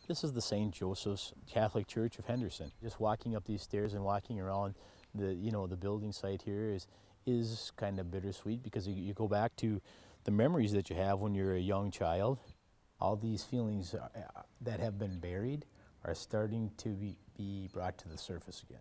This is the St. Joseph's Catholic Church of Henderson. Just walking up these stairs and walking around the building site here is kind of bittersweet, because you go back to the memories that you have when you're a young child. All these feelings that have been buried are starting to be brought to the surface again.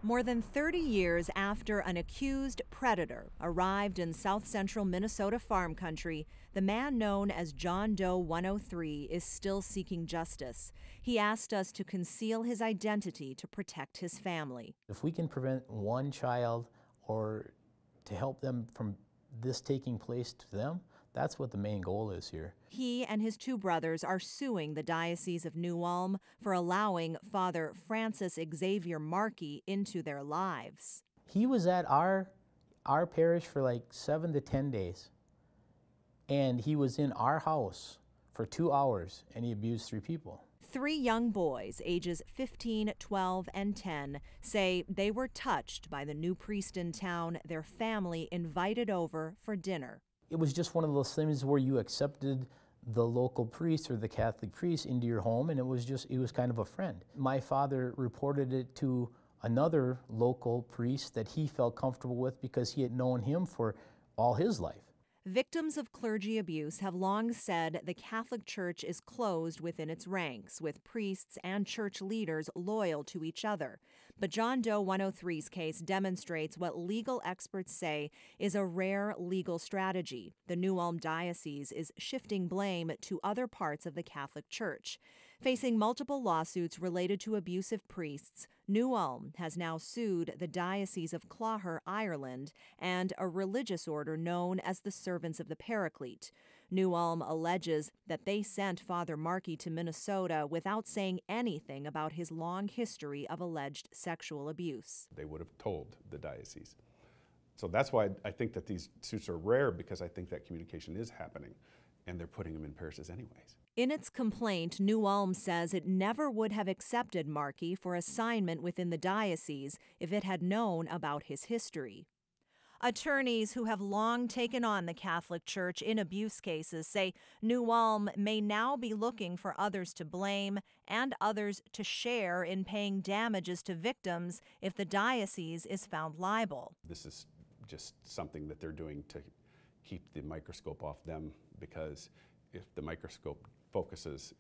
More than 30 years after an accused predator arrived in south-central Minnesota farm country, the man known as John Doe 103 is still seeking justice. He asked us to conceal his identity to protect his family. If we can prevent one child, or to help them from this taking place to them, that's what the main goal is here. He and his two brothers are suing the Diocese of New Ulm for allowing Father Francis Xavier Markey into their lives. He was at our parish for like 7 to 10 days, and he was in our house for 2 hours, and he abused 3 people. 3 young boys, ages 15, 12, and 10, say they were touched by the new priest in town their family invited over for dinner. It was just one of those things where you accepted the local priest or the Catholic priest into your home, and it was kind of a friend. My father reported it to another local priest that he felt comfortable with because he had known him for all his life. Victims of clergy abuse have long said the Catholic Church is closed within its ranks, with priests and church leaders loyal to each other. But John Doe 103's case demonstrates what legal experts say is a rare legal strategy. The New Ulm Diocese is shifting blame to other parts of the Catholic Church. Facing multiple lawsuits related to abusive priests, New Ulm has now sued the Diocese of Clogher, Ireland, and a religious order known as the Servants of the Paraclete. New Ulm alleges that they sent Father Markey to Minnesota without saying anything about his long history of alleged sexual abuse. They would have told the diocese. So that's why I think that these suits are rare, because I think that communication is happening, and they're putting them in parishes anyways. In its complaint, New Ulm says it never would have accepted Markey for assignment within the diocese if it had known about his history. Attorneys who have long taken on the Catholic Church in abuse cases say New Ulm may now be looking for others to blame and others to share in paying damages to victims if the diocese is found liable. This is just something that they're doing to keep the microscope off them, because if the microscope focuses,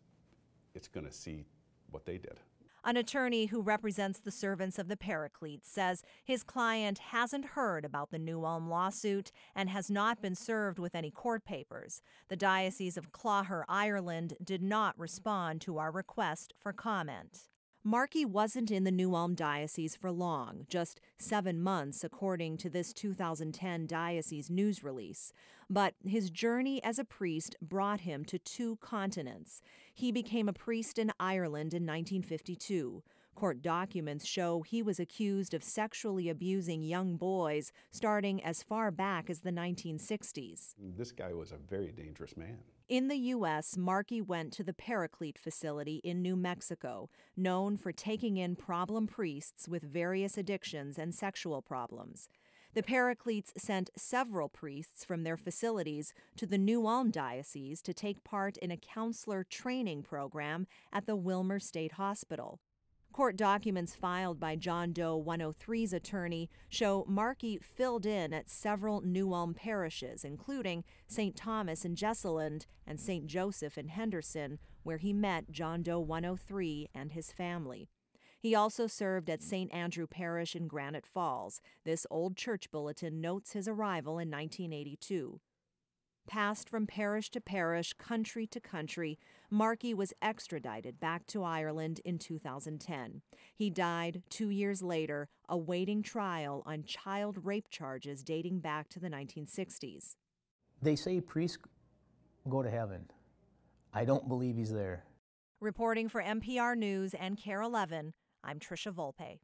it's going to see what they did. An attorney who represents the Servants of the Paraclete says his client hasn't heard about the New Ulm lawsuit and has not been served with any court papers. The Diocese of Clogher, Ireland, did not respond to our request for comment. Markey wasn't in the New Ulm Diocese for long, just 7 months according to this 2010 diocese news release. But his journey as a priest brought him to 2 continents. He became a priest in Ireland in 1952. Court documents show he was accused of sexually abusing young boys starting as far back as the 1960s. This guy was a very dangerous man. In the U.S., Markey went to the Paraclete facility in New Mexico, known for taking in problem priests with various addictions and sexual problems. The Paracletes sent several priests from their facilities to the New Ulm Diocese to take part in a counselor training program at the Wilmer State Hospital. Court documents filed by John Doe 103's attorney show Markey filled in at several New Ulm parishes, including St. Thomas in Jesseland and St. Joseph in Henderson, where he met John Doe 103 and his family. He also served at St. Andrew Parish in Granite Falls. This old church bulletin notes his arrival in 1982. Passed from parish to parish, country to country, Markey was extradited back to Ireland in 2010. He died 2 years later, awaiting trial on child rape charges dating back to the 1960s. They say priests go to heaven. I don't believe he's there. Reporting for NPR News and KARE 11, I'm Tricia Volpe.